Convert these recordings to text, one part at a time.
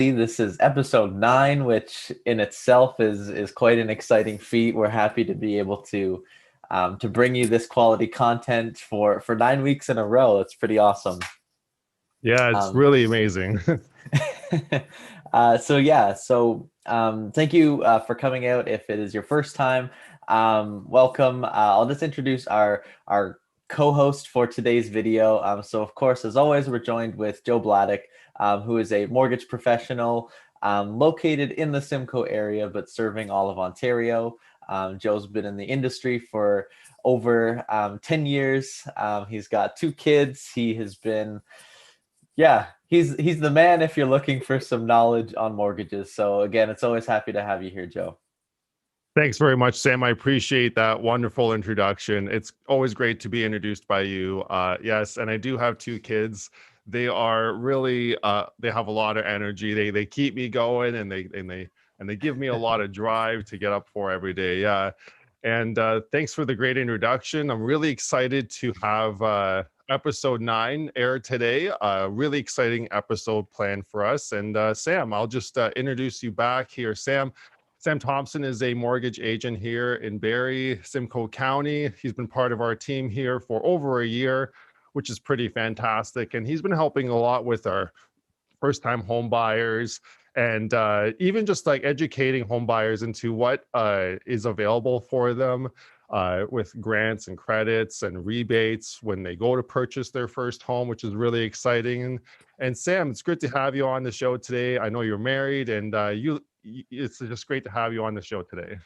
This is episode 9, which in itself is quite an exciting feat. We're happy to be able to bring you this quality content for 9 weeks in a row. It's pretty awesome. Yeah, it's Um, really amazing. thank you for coming out. If it is your first time, welcome. I'll just introduce our co-host for today's video. So of course, as always, we're joined with Joe Bladdock, who is a mortgage professional located in the Simcoe area, but serving all of Ontario. Joe's been in the industry for over 10 years. He's got 2 kids. He has been he's the man if you're looking for some knowledge on mortgages. So again, it's always happy to have you here, Joe. Thanks very much, Sam. I appreciate that wonderful introduction. It's always great to be introduced by you. Yes, and I do have 2 kids. They are really they have a lot of energy. They keep me going, and they give me a lot of drive to get up for every day. Yeah. And thanks for the great introduction. I'm really excited to have episode 9 air today. Really exciting episode planned for us. And Sam, I'll just introduce you back here. Sam Thompson is a mortgage agent here in Barrie, Simcoe County. He's been part of our team here for over a year, which is pretty fantastic. And he's been helping a lot with our first-time home buyers and even just like educating home buyers into what is available for them with grants and credits and rebates when they go to purchase their first home, which is really exciting. And Sam, it's good to have you on the show today. I know you're married, and it's just great to have you on the show today.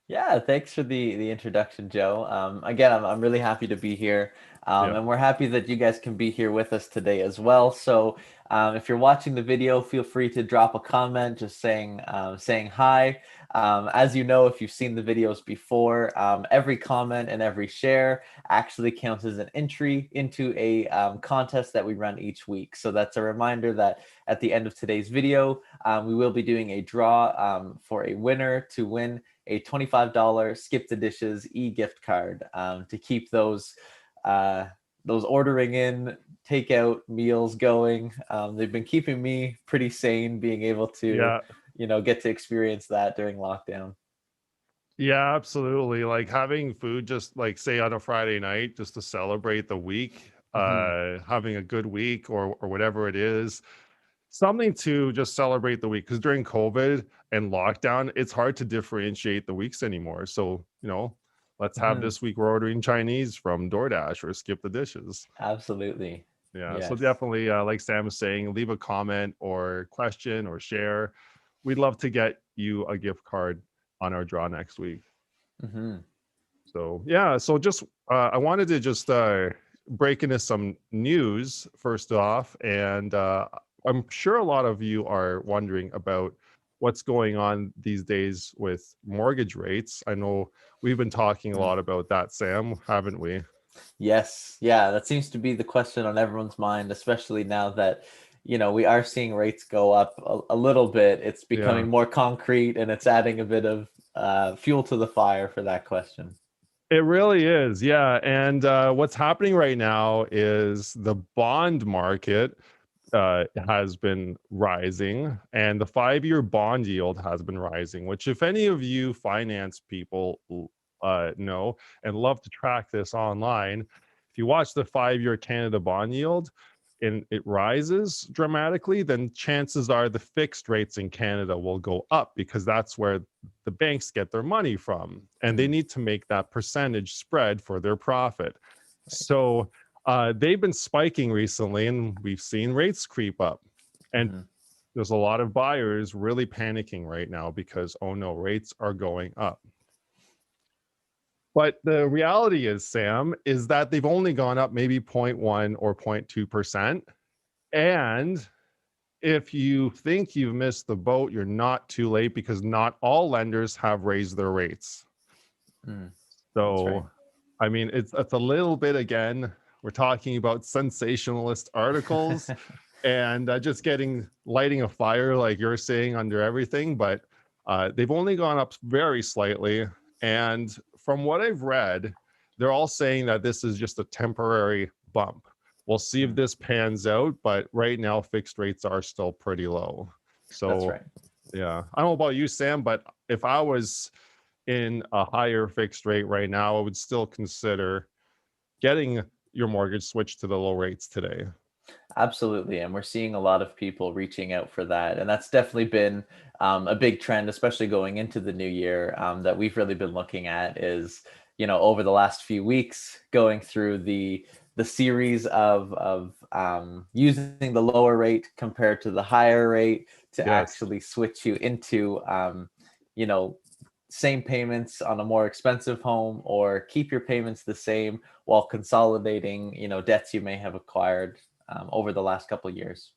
Yeah, thanks for the introduction, Joe. Again, I'm really happy to be here, Yeah. and we're happy that you guys can be here with us today as well. So, if you're watching the video, feel free to drop a comment, just saying hi. As you know, if you've seen the videos before, every comment and every share actually counts as an entry into a contest that we run each week. So that's a reminder that at the end of today's video, we will be doing a draw for a winner to win a $25 Skip the Dishes e-gift card to keep those ordering in takeout meals going. They've been keeping me pretty sane, being able to, Yeah. get to experience that during lockdown. Yeah, absolutely. Like having food just like say on a Friday night just to celebrate the week, Mm-hmm. having a good week or whatever it is, something to just celebrate the week. Because during COVID and lockdown, it's hard to differentiate the weeks anymore. So, let's have Mm-hmm. this week we're ordering Chinese from DoorDash or Skip the Dishes. Absolutely. Yeah, so Yes. definitely, like Sam was saying, leave a comment or question or share. We'd love to get you a gift card on our draw next week. Mm-hmm. So yeah, so just I wanted to just break into some news first off, and I'm sure a lot of you are wondering about what's going on these days with mortgage rates. I know we've been talking a lot about that, Sam, haven't we? Yes. Yeah, that seems to be the question on everyone's mind, especially now that, we are seeing rates go up a little bit. It's Yeah. becoming more concrete and it's adding a bit of fuel to the fire for that question. It really is, yeah. And what's happening right now is the bond market has been rising, and the 5-year bond yield has been rising. Which, if any of you finance people know and love to track this online, if you watch the 5-year Canada bond yield and it rises dramatically, then chances are the fixed rates in Canada will go up because that's where the banks get their money from, and they Mm, need to make that percentage spread for their profit. right. So they've been spiking recently, and we've seen rates creep up. And Mhm. there's a lot of buyers really panicking right now because, oh no, rates are going up. But the reality is, Sam, is that they've only gone up maybe 0.1 or 0.2%. And if you think you've missed the boat, you're not too late because not all lenders have raised their rates. Mm, that's right. So, I mean, it's a little bit, again, we're talking about sensationalist articles and just lighting a fire, like you're saying, under everything. But they've only gone up very slightly. And from what I've read, they're all saying that this is just a temporary bump. We'll see if Mm, this pans out, but right now fixed rates are still pretty low. That's So right. yeah, I don't know about you, Sam, but if I was in a higher fixed rate right now, I would still consider getting your mortgage switched to the low rates today. Absolutely. And we're seeing a lot of people reaching out for that. And that's definitely been a big trend, especially going into the new year, that we've really been looking at is, over the last few weeks, going through the series of using the lower rate compared to the higher rate to Yes, actually switch you into, you know, same payments on a more expensive home, or keep your payments the same while consolidating, debts you may have acquired over the last couple of years.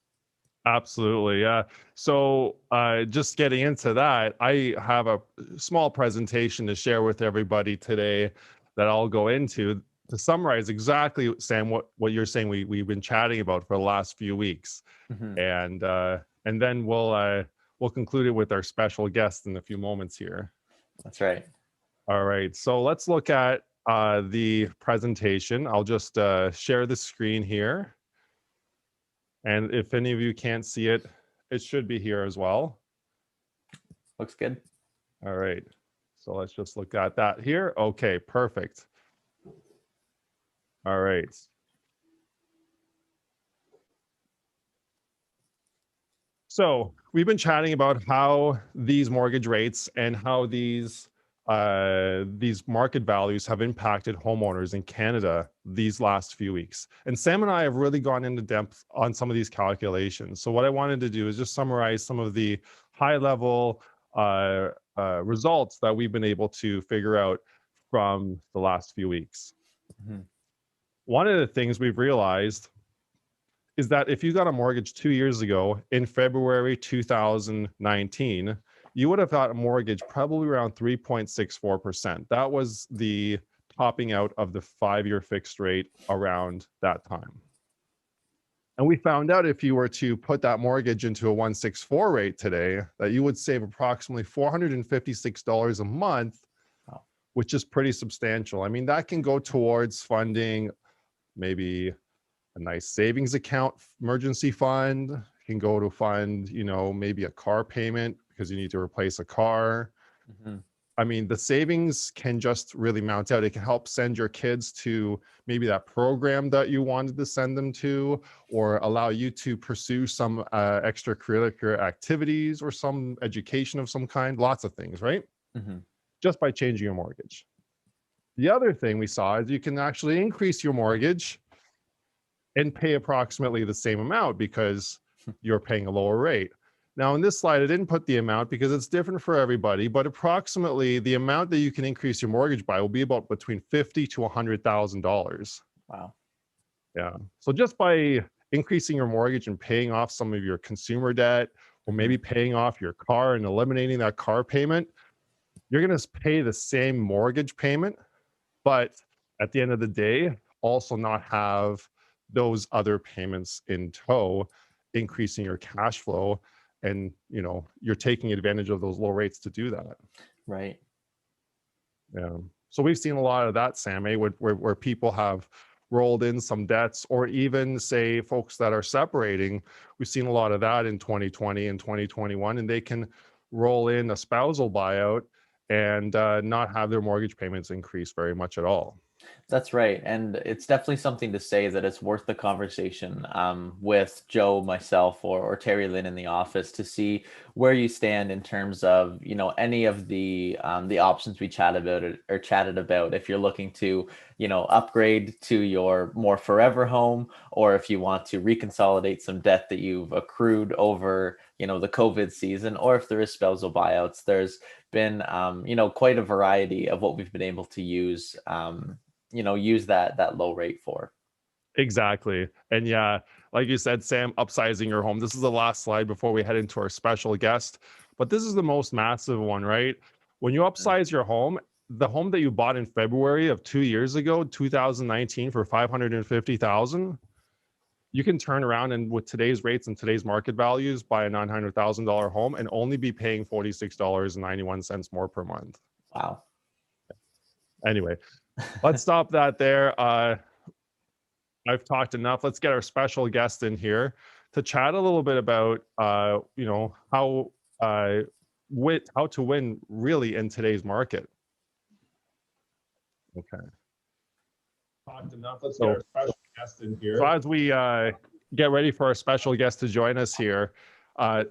absolutely. Yeah. So, just getting into that, I have a small presentation to share with everybody today that I'll go into to summarize exactly, Sam, what you're saying we've been chatting about for the last few weeks. Hmm. And then we'll conclude it with our special guest in a few moments here. That's right. All right, so let's look at the presentation. I'll just share the screen here. And if any of you can't see it, it should be here as well. Looks good. All right, so let's just look at that here. Okay, perfect. All right. So we've been chatting about how these mortgage rates and how these market values have impacted homeowners in Canada these last few weeks. And Sam and I have really gone into depth on some of these calculations. So what I wanted to do is just summarize some of the high level results that we've been able to figure out from the last few weeks. Hmm. One of the things we've realized is that if you got a mortgage 2 years ago in February 2019, you would have got a mortgage probably around 3.64%. That was the topping out of the 5-year fixed rate around that time. And we found out if you were to put that mortgage into a 164 rate today, that you would save approximately $456 a month, Wow. which is pretty substantial. I mean, that can go towards funding maybe a nice savings account, emergency fund, can go to fund, maybe a car payment because you need to replace a car. Hmm. I mean, the savings can just really mount out. It can help send your kids to maybe that program that you wanted to send them to, or allow you to pursue some extracurricular activities or some education of some kind, lots of things, right? Hmm. Just by changing your mortgage. The other thing we saw is you can actually increase your mortgage and pay approximately the same amount because you're paying a lower rate. Now, in this slide, I didn't put the amount because it's different for everybody, but approximately the amount that you can increase your mortgage by will be about between $50,000 to $100,000. Wow. Yeah. So just by increasing your mortgage and paying off some of your consumer debt, or Hmm. maybe paying off your car and eliminating that car payment, you're going to pay the same mortgage payment, but at the end of the day, also not have those other payments in tow, increasing your cash flow. And, you're taking advantage of those low rates to do that. Right. Yeah. So we've seen a lot of that, Sam, where people have rolled in some debts, or even say folks that are separating. We've seen a lot of that in 2020 and 2021, and they can roll in a spousal buyout and not have their mortgage payments increase very much at all. That's right. And it's definitely something to say that it's worth the conversation with Joe, myself, or Terry Lynn in the office to see where you stand in terms of, any of the options we chatted about. If you're looking to, upgrade to your more forever home, or if you want to reconsolidate some debt that you've accrued over, the COVID season, or if there is spousal buyouts. There's been, quite a variety of what we've been able to use. Use that low rate for. Exactly. And yeah, like you said, Sam, upsizing your home. This is the last slide before we head into our special guest. But this is the most massive one, right? When you upsize your home, the home that you bought in February of 2 years ago, 2019, for 550,000, you can turn around and with today's rates and today's market values buy a $900,000 home and only be paying $46.91 more per month. Wow. Anyway, let's stop that there. I've talked enough. Let's get our special guest in here to chat a little bit about, how how to win really in today's market. Okay. Talked enough. Let's get our special guest in here. So as we get ready for our special guest to join us here,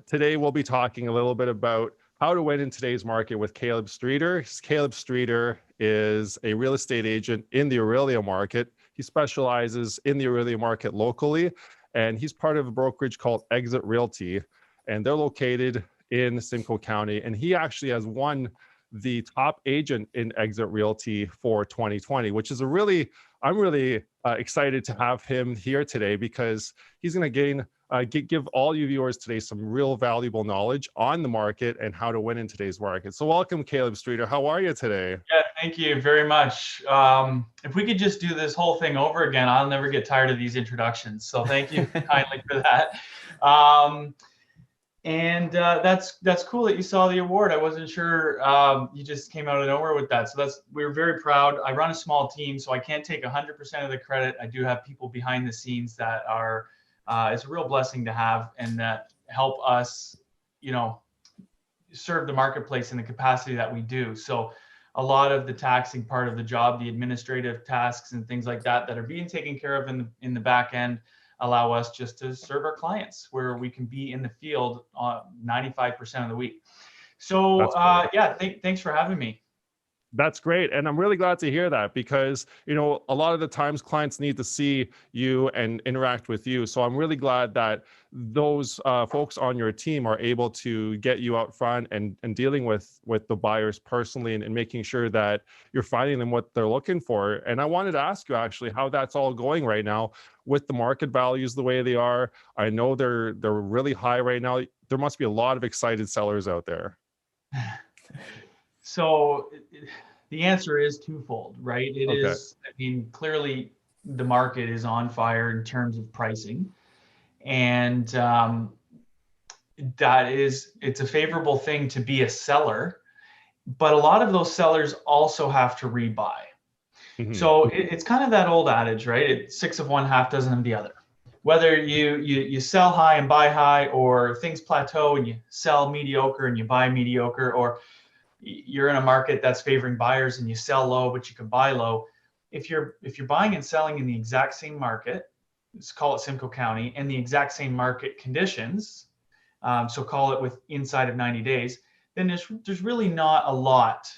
today we'll be talking a little bit about how to win in today's market with Kaleb Streeter. Kaleb Streeter is a real estate agent in the Aurelia market. He specializes in the Aurelia market locally, and he's part of a brokerage called Exit Realty, and they're located in Simcoe County. And he actually has won the top agent in Exit Realty for 2020, which is I'm really excited to have him here today, because he's going to give all you viewers today some real valuable knowledge on the market and how to win in today's market. So welcome, Kaleb Streeter. How are you today? Yeah, thank you very much. If we could just do this whole thing over again, I'll never get tired of these introductions. So thank you kindly for that. That's cool that you saw the award. I wasn't sure you just came out of nowhere with that. So we're very proud. I run a small team, so I can't take 100% of the credit. I do have people behind the scenes that are, it's a real blessing to have, and that help us, serve the marketplace in the capacity that we do. So a lot of the taxing part of the job, the administrative tasks and things like that are being taken care of in the back end, allow us just to serve our clients, where we can be in the field 95% of the week. So thanks for having me. That's great. And I'm really glad to hear that, because, a lot of the times clients need to see you and interact with you. So I'm really glad that those folks on your team are able to get you out front and dealing with the buyers personally, and making sure that you're finding them what they're looking for. And I wanted to ask you actually how that's all going right now with the market values the way they are. I know they're really high right now. There must be a lot of excited sellers out there. So the answer is twofold, right? It is, clearly the market is on fire in terms of pricing. And it's a favorable thing to be a seller, but a lot of those sellers also have to rebuy. Mm-hmm. So it's kind of that old adage, right? It's 6 of one, half dozen of the other. Whether you sell high and buy high, or things plateau and you sell mediocre and you buy mediocre, or you're in a market that's favoring buyers and you sell low but you can buy low. If you're buying and selling in the exact same market, let's call it Simcoe County, and the exact same market conditions, so call it with inside of 90 days, then there's really not a lot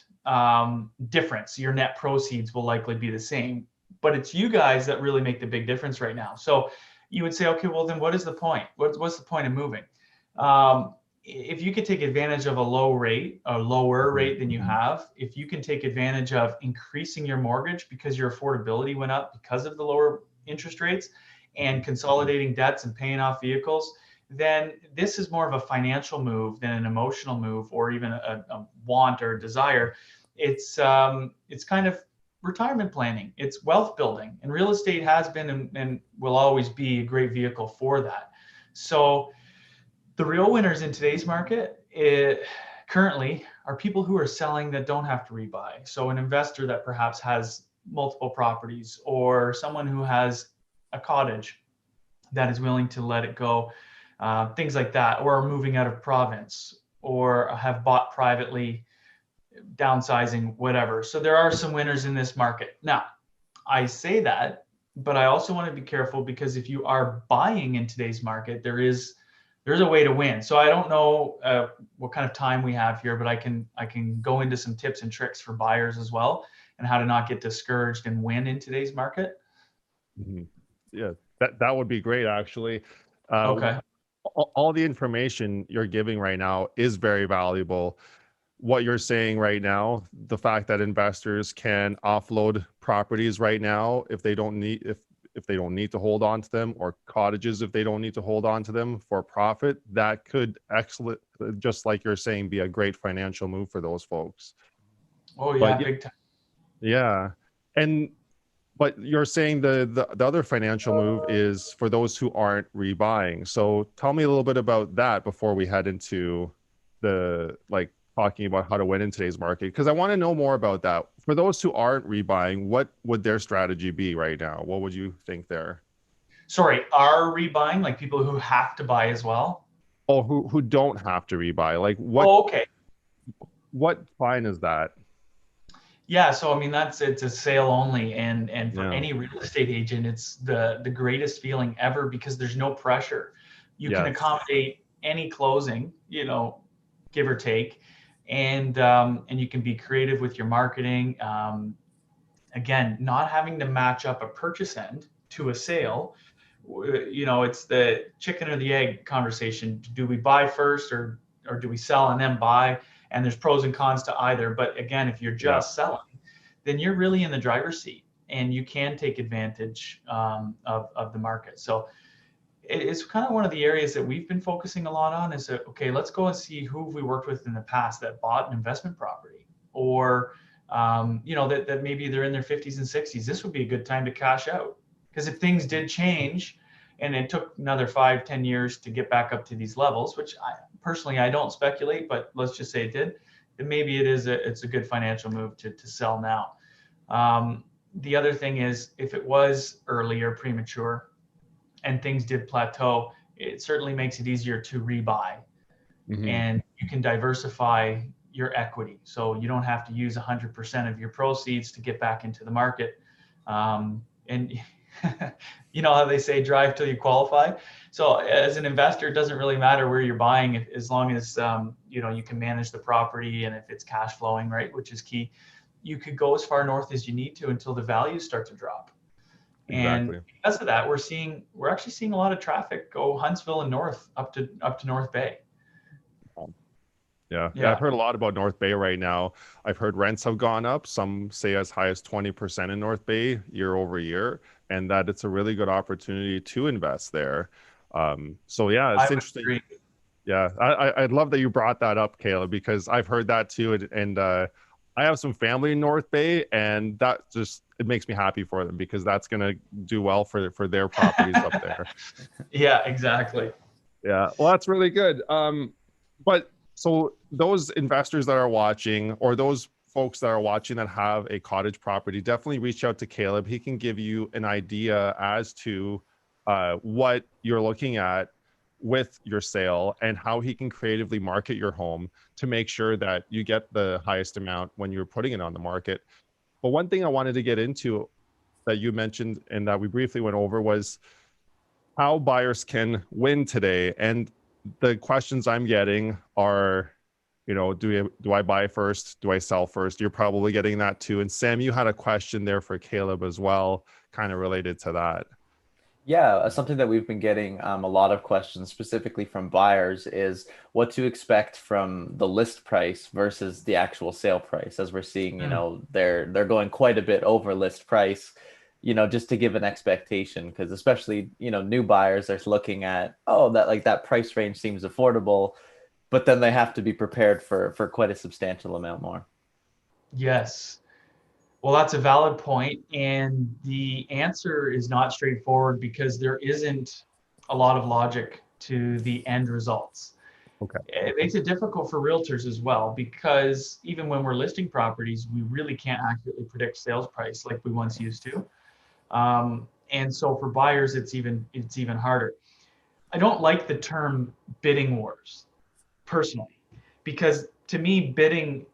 difference. Your net proceeds will likely be the same, but it's you guys that really make the big difference right now. So you would say, okay, well then what is the point? What's the point of moving? If you could take advantage of a lower rate than you have, if you can take advantage of increasing your mortgage because your affordability went up because of the lower interest rates, and consolidating debts and paying off vehicles, then this is more of a financial move than an emotional move, or even a want or desire. It's kind of retirement planning. It's wealth building, and real estate has been and will always be a great vehicle for that. So the real winners in today's market currently are people who are selling that don't have to rebuy. So an investor that perhaps has multiple properties, or someone who has a cottage that is willing to let it go, things like that, or are moving out of province, or have bought privately, downsizing, whatever. So there are some winners in this market. Now, I say that, but I also want to be careful, because if you are buying in today's market, there's a way to win. So I don't know what kind of time we have here, but I can go into some tips and tricks for buyers as well, and how to not get discouraged and win in today's market. Mm-hmm. Yeah, that would be great, actually. Okay. All the information you're giving right now is very valuable. What you're saying right now, the fact that investors can offload properties right now if they don't need to hold on to them, or cottages if they don't need to hold on to them for profit, that could just like you're saying, be a great financial move for those folks. Oh yeah, big time. Yeah. But you're saying the other financial move is for those who aren't rebuying. So tell me a little bit about that before we head into talking about how to win in today's market, because I want to know more about that. For those who aren't rebuying, what would their strategy be right now? What would you think there? Sorry, are rebuying, like people who have to buy as well? Oh, who don't have to rebuy? Like Oh, okay. what fine is that? Yeah, so I mean it's a sale only, and for Yeah. any real estate agent, it's the greatest feeling ever because there's no pressure. You can Yes. accommodate any closing, give or take, and you can be creative with your marketing. Again, not having to match up a purchase end to a sale. It's the chicken or the egg conversation. Do we buy first or do we sell and then buy? And there's pros and cons to either. But again, if you're Yeah. just selling, then you're really in the driver's seat and you can take advantage of the market. So it's kind of one of the areas that we've been focusing a lot on is that, okay, let's go and see who we worked with in the past that bought an investment property or, that maybe they're in their 50s and 60s. This would be a good time to cash out. Because if things did change and it took another 5-10 years to get back up to these levels, which I don't speculate, but let's just say it did, then maybe it's a good financial move to sell now. The other thing is if it was early or premature and things did plateau, it certainly makes it easier to rebuy. Mhm. And you can diversify your equity. So you don't have to use 100% of your proceeds to get back into the market. And you know how they say drive till you qualify. So as an investor, it doesn't really matter where you're buying as long as you can manage the property and if it's cash flowing, right, which is key. You could go as far north as you need to until the values start to drop. And Exactly. because of that, we're actually seeing a lot of traffic go Huntsville and north up to North Bay. Yeah. Yeah. I've heard a lot about North Bay right now. I've heard rents have gone up, some say as high as 20% in North Bay year over year, and that it's a really good opportunity to invest there. So yeah, it's I would interesting. agree. Yeah, I'd love that you brought that up, Caleb, because I've heard that too, and I have some family in North Bay, and that just it makes me happy for them because that's gonna do well for their properties up there. Yeah, exactly. Yeah, well, that's really good. But so those investors that are watching, or those folks that are watching that have a cottage property, definitely reach out to Caleb. He can give you an idea as to what you're looking at with your sale and how he can creatively market your home to make sure that you get the highest amount when you're putting it on the market. But one thing I wanted to get into that you mentioned and that we briefly went over was how buyers can win today. And the questions I'm getting are, do I buy first? Do I sell first? You're probably getting that too. And Sam, you had a question there for Caleb as well, kind of related to that. Yeah, something that we've been getting a lot of questions specifically from buyers is what to expect from the list price versus the actual sale price. As we're seeing, they're going quite a bit over list price, just to give an expectation, because especially, new buyers are looking at, oh, that price range seems affordable, but then they have to be prepared for quite a substantial amount more. Yes. Well, that's a valid point, and the answer is not straightforward because there isn't a lot of logic to the end results. Okay. It makes it difficult for realtors as well because even when we're listing properties, we really can't accurately predict sales price like we once used to. And so for buyers, it's even harder. I don't like the term bidding wars personally because to me, bidding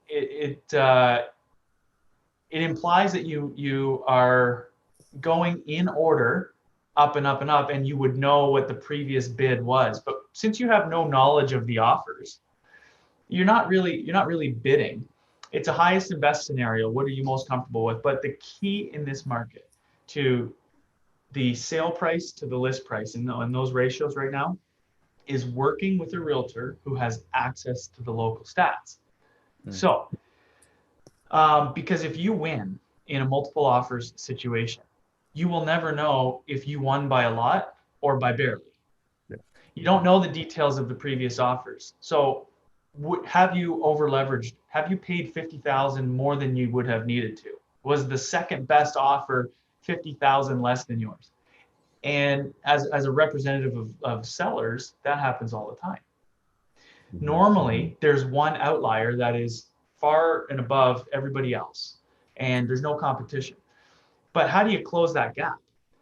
it implies that you are going in order up and up and up, and you would know what the previous bid was. But since you have no knowledge of the offers, you're not really bidding. It's a highest and best scenario. What are you most comfortable with? But the key in this market to the sale price to the list price and those ratios right now is working with a realtor who has access to the local stats. So because if you win in a multiple offers situation, you will never know if you won by a lot or by barely. Yeah. You don't know the details of the previous offers. So have you over leveraged? Have you paid $50,000 more than you would have needed to? Was the second best offer $50,000 less than yours? And as a representative of sellers, that happens all the time. Mm-hmm. Normally, there's one outlier that is far and above everybody else, and there's no competition. But how do you close that gap?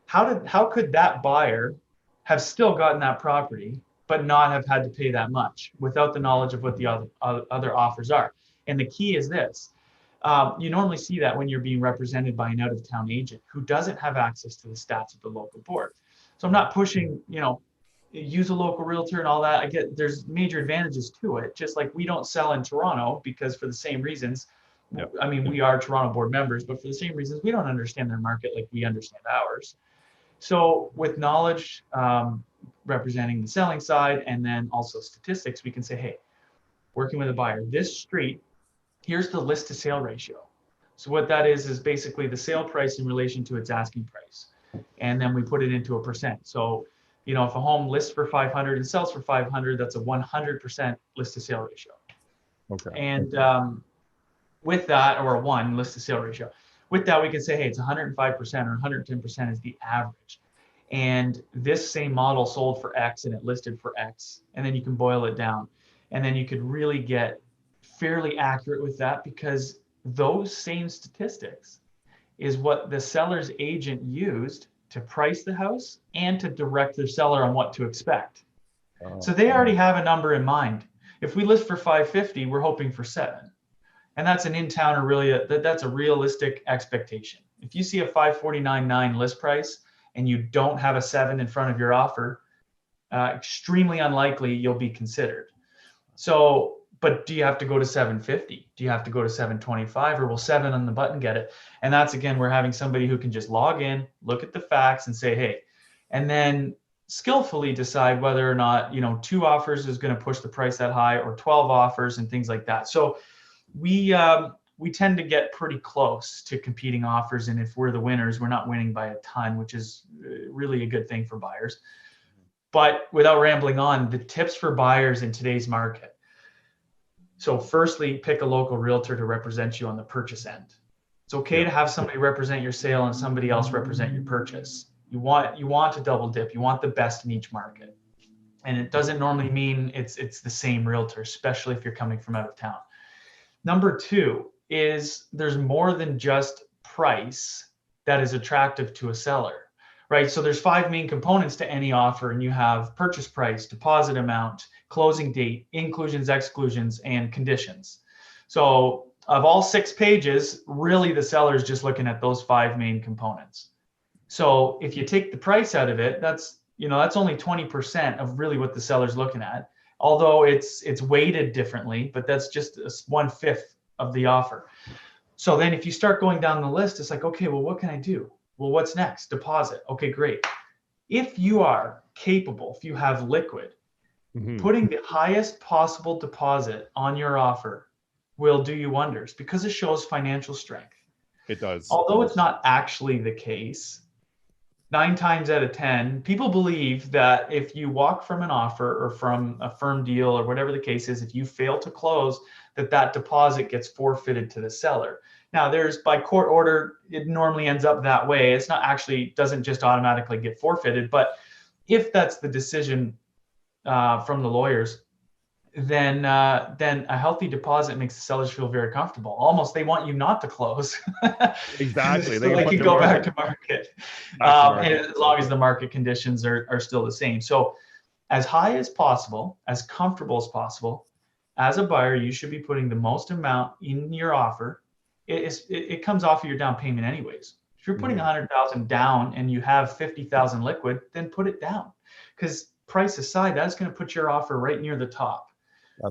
how could that buyer have still gotten that property but not have had to pay that much without the knowledge of what the other offers are? And the key is this. You normally see that when you're being represented by an out-of-town agent who doesn't have access to the stats of the local board. So I'm not pushing, use a local realtor and all that. I get there's major advantages to it. Just like we don't sell in Toronto because for the same reasons, I mean, we are Toronto board members, but for the same reasons, we don't understand their market like we understand ours. So with knowledge, representing the selling side, and then also statistics, we can say, hey, working with a buyer, this street, here's the list to sale ratio. So what that is basically the sale price in relation to its asking price. And then we put it into a percent. So, if a home lists for 500 and sells for 500, that's a 100% list to sale ratio. Okay. And with that, or a 1 list to sale ratio, with that, we can say, hey, it's 105% or 110% is the average. And this same model sold for X and it listed for X. And then you can boil it down. And then you could really get fairly accurate with that, because those same statistics is what the seller's agent used to price the house and to direct the seller on what to expect. So they already have a number in mind. If we list for 550, we're hoping for 7. And that's an in-towner, really, that's a realistic expectation. If you see a 549.9 list price and you don't have a 7 in front of your offer, extremely unlikely you'll be considered. So, but do you have to go to 750? Do you have to go to 725, or will 7 on the button get it? And that's, again, we're having somebody who can just log in, look at the facts and say, hey, and then skillfully decide whether or not, 2 offers is going to push the price that high, or 12 offers and things like that. So we tend to get pretty close to competing offers. And if we're the winners, we're not winning by a ton, which is really a good thing for buyers. But without rambling on, the tips for buyers in today's market. So firstly, pick a local realtor to represent you on the purchase end. It's okay to have somebody represent your sale and somebody else represent your purchase. You want to double dip. You want the best in each market. And it doesn't normally mean it's the same realtor, especially if you're coming from out of town. Number 2 is there's more than just price that is attractive to a seller, right? So there's 5 main components to any offer, and you have purchase price, deposit amount, closing date, inclusions, exclusions, and conditions. So of all 6 pages, really the seller is just looking at those 5 main components. So if you take the price out of it, that's only 20% of really what the seller's looking at. Although it's weighted differently, but that's just 1/5 of the offer. So then if you start going down the list, it's like, okay, well, what can I do? Well, what's next? Deposit. Okay, great. If you are capable, if you have liquid, putting the highest possible deposit on your offer will do you wonders, because it shows financial strength. It does. Although it's not actually the case, 9 times out of 10, people believe that if you walk from an offer or from a firm deal or whatever the case is, if you fail to close, that deposit gets forfeited to the seller. Now, by court order, it normally ends up that way. It's not actually, doesn't just automatically get forfeited. But if that's the decision from the lawyers, then a healthy deposit makes the sellers feel very comfortable. Almost, they want you not to close. Exactly. So they can go back to market. And as long as the market conditions are still the same. So as high as possible, as comfortable as possible, as a buyer, you should be putting the most amount in your offer. It comes off of your down payment anyways. If you're putting 100,000 down and you have 50,000 liquid, then put it down. Because price aside, that's going to put your offer right near the top.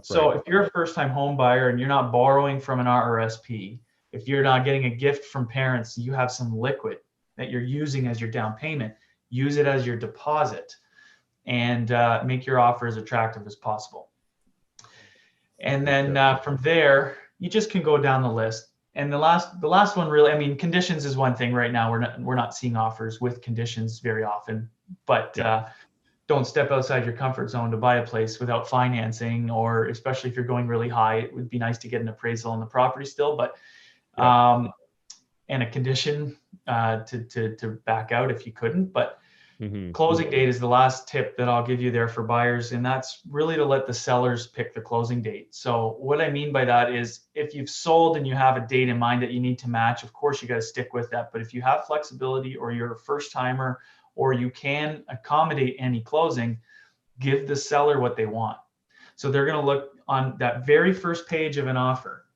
So if you're a first-time home buyer and you're not borrowing from an RRSP, if you're not getting a gift from parents, you have some liquid that you're using as your down payment, use it as your deposit, and make your offer as attractive as possible. And then from there, you just can go down the list. And the last one, really, I mean, conditions is one thing right now. We're not seeing offers with conditions very often, but don't step outside your comfort zone to buy a place without financing, or especially if you're going really high, it would be nice to get an appraisal on the property still, but and a condition to back out if you couldn't. But Closing date is the last tip that I'll give you there for buyers, and that's really to let the sellers pick the closing date. So what I mean by that is if you've sold and you have a date in mind that you need to match, of course you got to stick with that. But if you have flexibility, or you're a first timer, or you can accommodate any closing, give the seller what they want. So they're going to look on that very first page of an offer.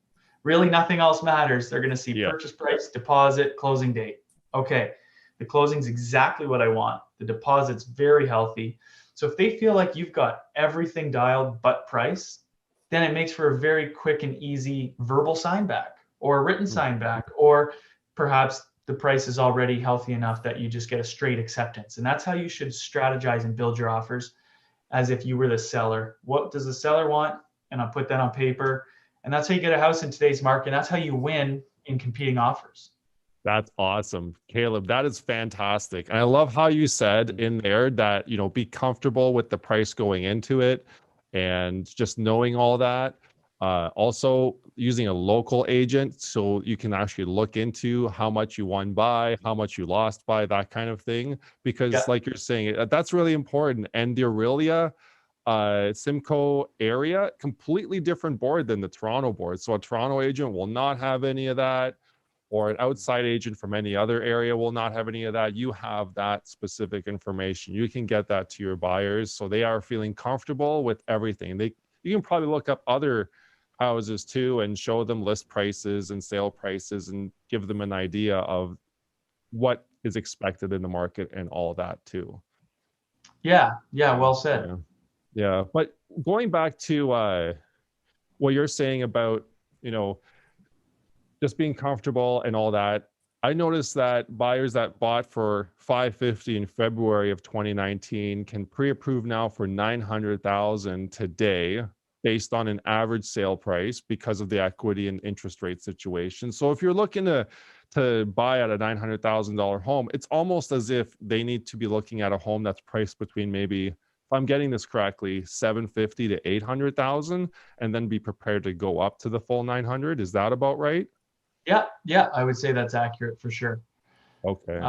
Really nothing else matters. They're going to see purchase price, deposit, closing date. Okay, the closing's exactly what I want. The deposit's very healthy. So if they feel like you've got everything dialed but price, then it makes for a very quick and easy verbal sign back, or a written sign back, or perhaps the price is already healthy enough that you just get a straight acceptance. And that's how you should strategize and build your offers, as if you were the seller. What does the seller want? And I'll put that on paper. And that's how you get a house in today's market. That's how you win in competing offers. That's awesome, Kaleb. That is fantastic. And I love how you said in there that, you know, be comfortable with the price going into it and just knowing all that. Also using a local agent so you can actually look into how much you won by, how much you lost by, that kind of thing. Because like you're saying, that's really important. And the Aurelia Simcoe area, completely different board than the Toronto board. So a Toronto agent will not have any of that, or an outside agent from any other area will not have any of that. You have that specific information. You can get that to your buyers so they are feeling comfortable with everything. You can probably look up other houses too and show them list prices and sale prices and give them an idea of what is expected in the market and all that too. Yeah, well said. Yeah. But going back to what you're saying about, you know, just being comfortable and all that, I noticed that buyers that bought for $550 in February of 2019 can pre-approve now for $900,000 today, based on an average sale price because of the equity and interest rate situation. So if you're looking to buy at a $900,000 home, it's almost as if they need to be looking at a home that's priced between, maybe, if I'm getting this correctly, $750,000 to $800,000, and then be prepared to go up to the full 900. Is that about right? Yeah, I would say that's accurate for sure. Okay.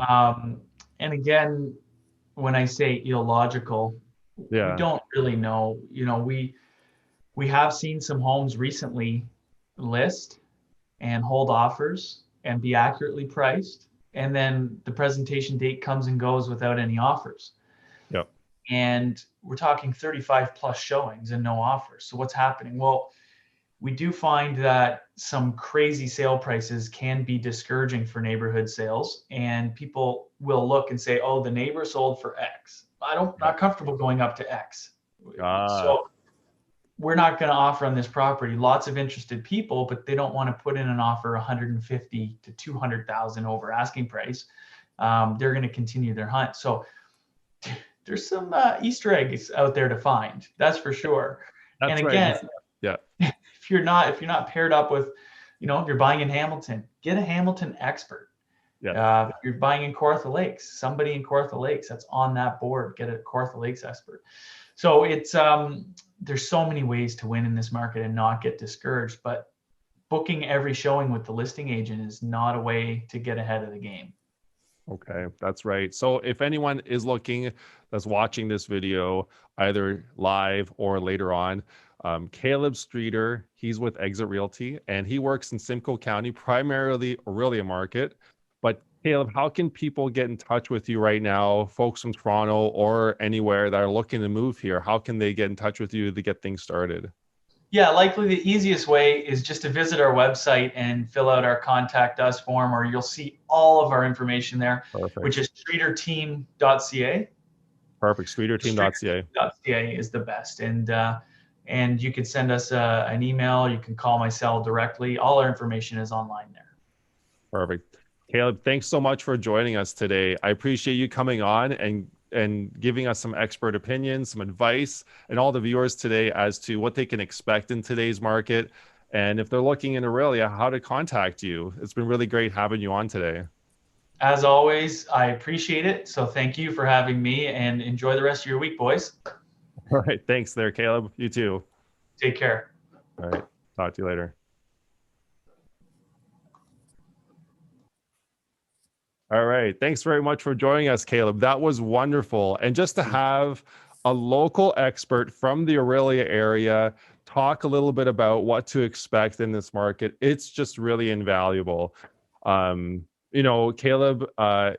And again, when I say illogical, we don't really know. You know, we have seen some homes recently list and hold offers and be accurately priced, and then the presentation date comes and goes without any offers. Yep. And we're talking 35 plus showings and no offers. So what's happening? Well, we do find that some crazy sale prices can be discouraging for neighborhood sales, and people will look and say, oh, the neighbor sold for X. Not comfortable going up to X. So we're not going to offer on this property. Lots of interested people, but they don't want to put in an offer 150 to 200,000 over asking price. They're going to continue their hunt. So there's some Easter eggs out there to find. That's for sure. That's and again, yeah. If you're not paired up with, you know, if you're buying in Hamilton, get a Hamilton expert. If you're buying in Kawartha Lakes, somebody in Kawartha Lakes that's on that board, get a Kawartha Lakes expert. So it's there's so many ways to win in this market and not get discouraged, but booking every showing with the listing agent is not a way to get ahead of the game. Okay, that's right. So if anyone is looking, that's watching this video, either live or later on, Kaleb Streeter, he's with Exit Realty, and he works in Simcoe County, primarily Aurelia market. But Kaleb, how can people get in touch with you right now, folks from Toronto or anywhere that are looking to move here? How can they get in touch with you to get things started? Yeah, likely the easiest way is just to visit our website and fill out our contact us form, or you'll see all of our information there. Perfect. Which is streeterteam.ca. Perfect. Streeterteam.ca. Streeterteam.ca is the best. And you can send us an email. You can call my cell directly. All our information is online there. Perfect. Kaleb, thanks so much for joining us today. I appreciate you coming on and giving us some expert opinions, some advice, and all the viewers today as to what they can expect in today's market. And if they're looking in Aurelia, how to contact you. It's been really great having you on today. As always, I appreciate it. So thank you for having me, and enjoy the rest of your week, boys. All right. Thanks there, Kaleb. You too. Take care. All right. Talk to you later. All right. Thanks very much for joining us, Kaleb. That was wonderful. And just to have a local expert from the Aurelia area talk a little bit about what to expect in this market, it's just really invaluable. Kaleb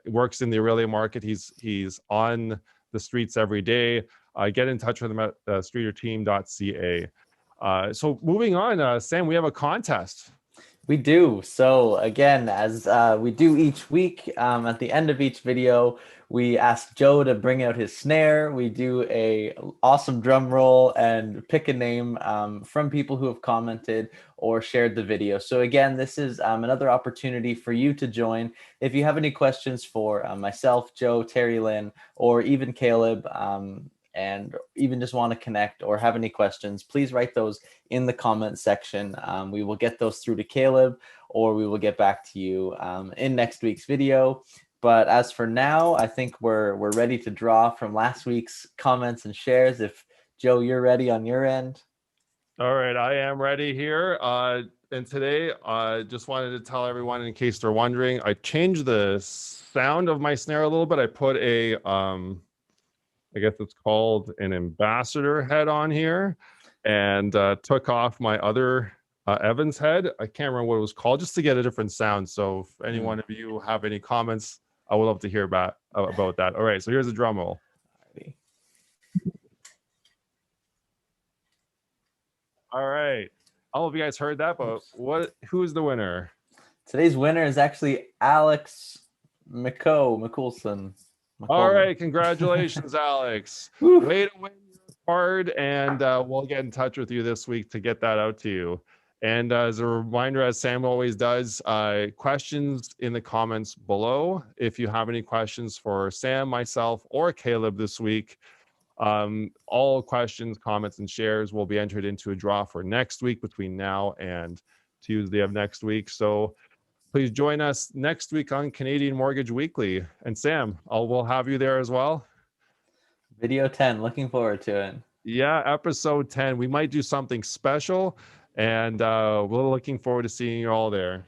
works in the Aurelia market. He's on the streets every day. Get in touch with him at streeterteam.ca. So moving on, Sam, we have a contest. We do. So again, as we do each week, at the end of each video, we ask Joe to bring out his snare. We do a awesome drum roll and pick a name from people who have commented or shared the video. So again, this is another opportunity for you to join. If you have any questions for myself, Joe, Terry Lynn, or even Kaleb, and even just want to connect or have any questions, please write those in the comment section. We will get those through to Kaleb, or we will get back to you in next week's video. But as for now, I think we're ready to draw from last week's comments and shares. If Joe, you're ready on your end. All right, I am ready here. And today, I just wanted to tell everyone, in case they're wondering, I changed the sound of my snare a little bit. I put a I guess it's called an ambassador head on here, and took off my other Evans head. I can't remember what it was called, just to get a different sound. So if any one of you have any comments, I would love to hear about that. All right, so here's a drum roll. All right, all of you guys heard that, but who's the winner? Today's winner is actually Alex McCoolson. All right, congratulations, Alex. Way to win your card, and we'll get in touch with you this week to get that out to you. And as a reminder, as Sam always does, questions in the comments below. If you have any questions for Sam, myself, or Kaleb this week, all questions, comments, and shares will be entered into a draw for next week between now and Tuesday of next week. So please join us next week on Canadian Mortgage Weekly. And Sam, we'll have you there as well. Video 10, looking forward to it. Yeah, episode 10. We might do something special, and we're looking forward to seeing you all there.